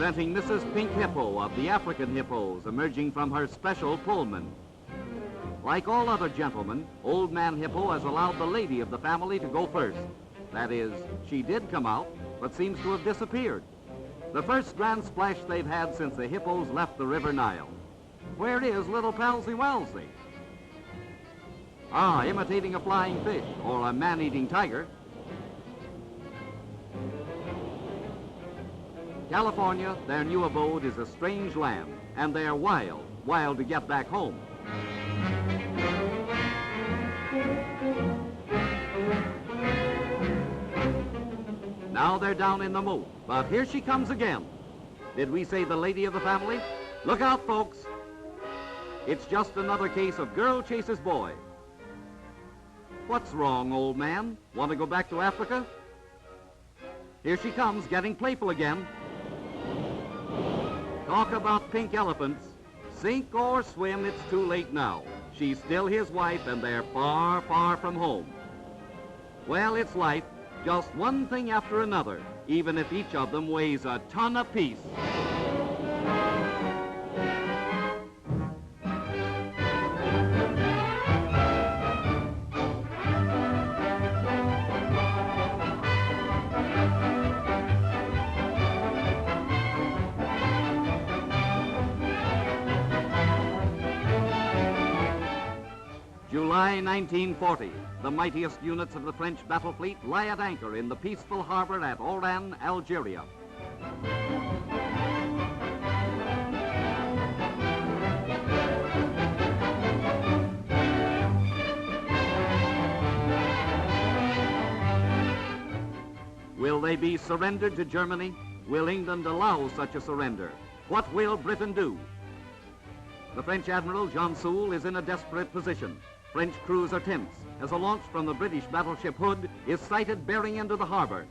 presenting Mrs. Pink Hippo of the African Hippos, emerging from her special Pullman. Like all other gentlemen, Old Man Hippo has allowed the lady of the family to go first. That is, she did come out, but seems to have disappeared. The first grand splash they've had since the Hippos left the River Nile. Where is little Palsy Wellesley? Ah, imitating a flying fish or a man-eating tiger. California, their new abode, is a strange land, and they're wild to get back home. Now they're down in the moat, but here she comes again. Did we say the lady of the family? Look out, folks. It's just another case of girl chases boy. What's wrong, old man? Want to go back to Africa? Here she comes, getting playful again. Talk about pink elephants. Sink or swim, it's too late now. She's still his wife, and they're far, far from home. Well, it's life, just one thing after another, even if each of them weighs a ton apiece. July 1940, the mightiest units of the French battle fleet lie at anchor in the peaceful harbor at Oran, Algeria. Will they be surrendered to Germany? Will England allow such a surrender? What will Britain do? The French Admiral Jean Soule is in a desperate position. French crews are tense as a launch from the British battleship Hood is sighted bearing into the harbor.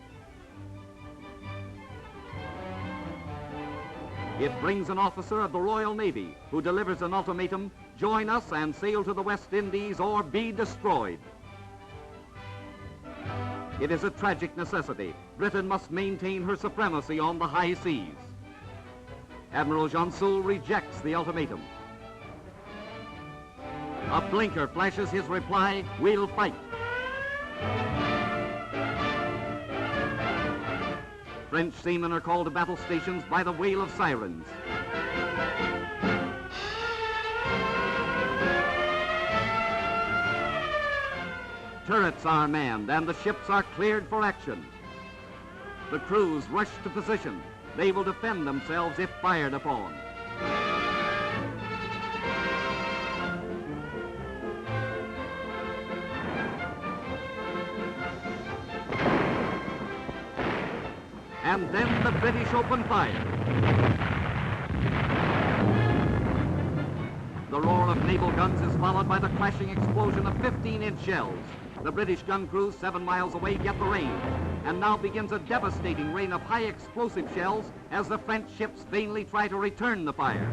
It brings an officer of the Royal Navy who delivers an ultimatum: join us and sail to the West Indies or be destroyed. It is a tragic necessity. Britain must maintain her supremacy on the high seas. Admiral Jean Soule rejects the ultimatum. A blinker flashes his reply: we'll fight. French seamen are called to battle stations by the wail of sirens. Turrets are manned and the ships are cleared for action. The crews rush to position. They will defend themselves if fired upon. And then the British open fire. The roar of naval guns is followed by the crashing explosion of 15-inch shells. The British gun crews 7 miles away get the range. And now begins a devastating rain of high explosive shells as the French ships vainly try to return the fire.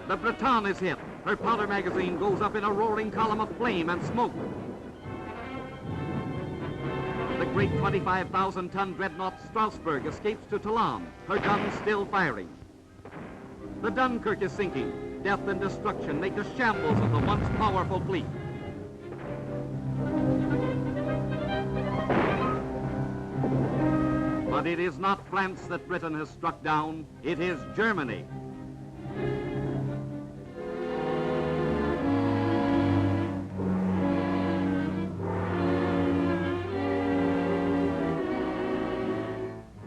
The Breton is hit. Her powder magazine goes up in a roaring column of flame and smoke. The great 25,000-ton dreadnought Strasbourg escapes to Toulon, her guns still firing. The Dunkirk is sinking. Death and destruction make a shambles of the once powerful fleet. But it is not France that Britain has struck down. It is Germany.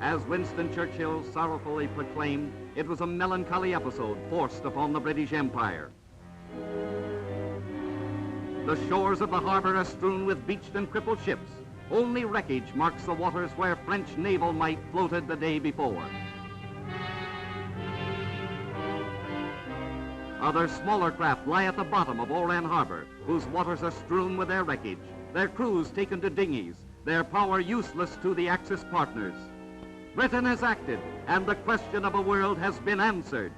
As Winston Churchill sorrowfully proclaimed, it was a melancholy episode forced upon the British Empire. The shores of the harbor are strewn with beached and crippled ships. Only wreckage marks the waters where French naval might floated the day before. Other smaller craft lie at the bottom of Oran Harbor, whose waters are strewn with their wreckage, their crews taken to dinghies, their power useless to the Axis partners. Britain has acted, and the question of a world has been answered.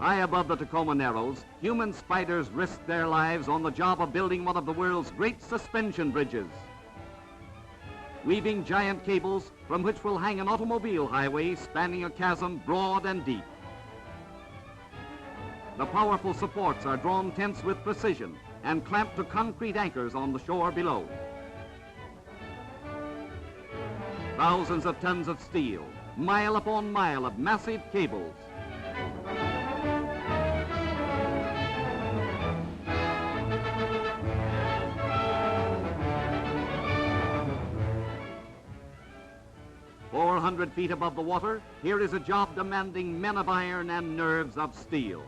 High above the Tacoma Narrows, human spiders risk their lives on the job of building one of the world's great suspension bridges, weaving giant cables from which will hang an automobile highway spanning a chasm broad and deep. The powerful supports are drawn tense with precision and clamped to concrete anchors on the shore below. Thousands of tons of steel, mile upon mile of massive cables. "400 feet above the water, here is a job demanding men of iron and nerves of steel."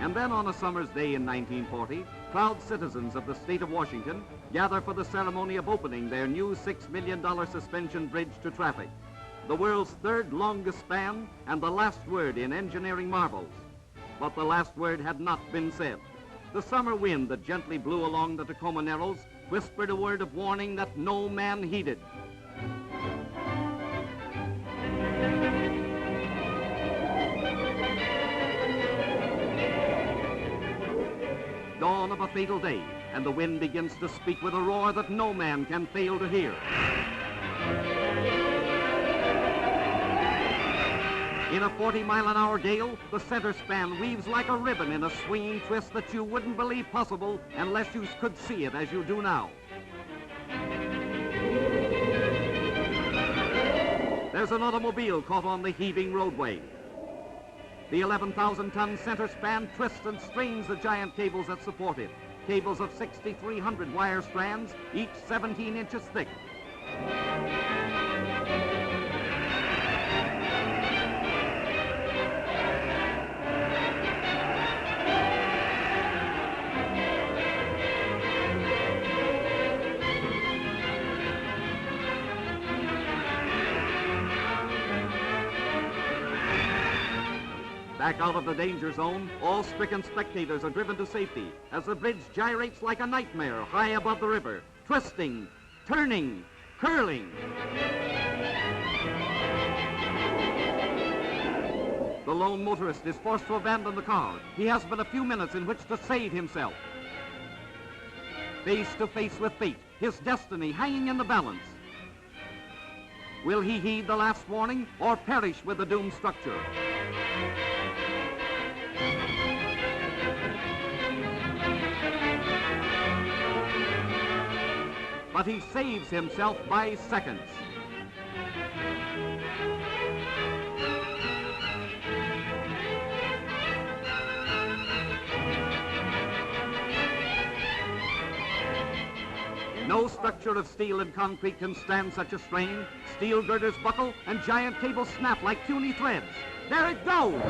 And then on a summer's day in 1940, proud citizens of the state of Washington gather for the ceremony of opening their new $6 million suspension bridge to traffic, the world's third longest span and the last word in engineering marvels. But the last word had not been said. The summer wind that gently blew along the Tacoma Narrows whispered a word of warning that no man heeded. Dawn of a fatal day, and the wind begins to speak with a roar that no man can fail to hear. In a 40-mile-an-hour gale, the center span weaves like a ribbon in a swinging twist that you wouldn't believe possible unless you could see it as you do now. There's an automobile caught on the heaving roadway. The 11,000-ton center span twists and strains the giant cables that support it. Cables of 6,300 wire strands, each 17 inches thick. Back out of the danger zone, all stricken spectators are driven to safety as the bridge gyrates like a nightmare high above the river, twisting, turning, curling. The lone motorist is forced to abandon the car. He has but a few minutes in which to save himself. Face to face with fate, his destiny hanging in the balance. Will he heed the last warning or perish with the doomed structure? But he saves himself by seconds. No structure of steel and concrete can stand such a strain. Steel girders buckle and giant cables snap like puny threads. There it goes!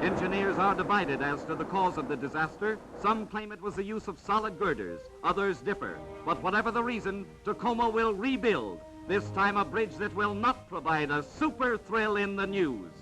Engineers are divided as to the cause of the disaster. Some claim it was the use of solid girders. Others differ. But whatever the reason, Tacoma will rebuild, this time a bridge that will not provide a super thrill in the news.